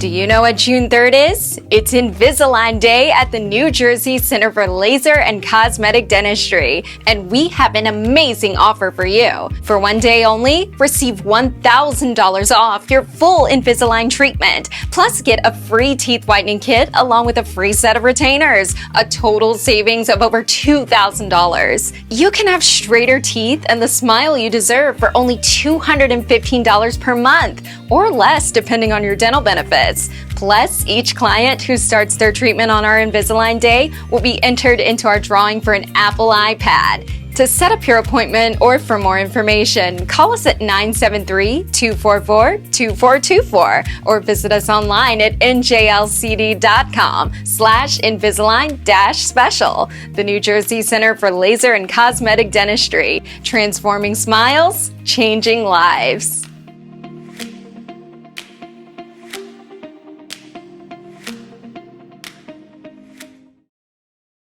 Do you know what June 3rd is? It's Invisalign Day at the New Jersey Center for Laser and Cosmetic Dentistry, and we have an amazing offer for you. For one day only, receive $1,000 off your full Invisalign treatment, plus get a free teeth whitening kit along with a free set of retainers, a total savings of over $2,000. You can have straighter teeth and the smile you deserve for only $215 per month, or less depending on your dental benefits. Plus, each client who starts their treatment on our Invisalign Day will be entered into our drawing for an Apple iPad. To set up your appointment or for more information, call us at 973-244-2424 or visit us online at njlcd.com/Invisalign-special. The New Jersey Center for Laser and Cosmetic Dentistry, transforming smiles, changing lives.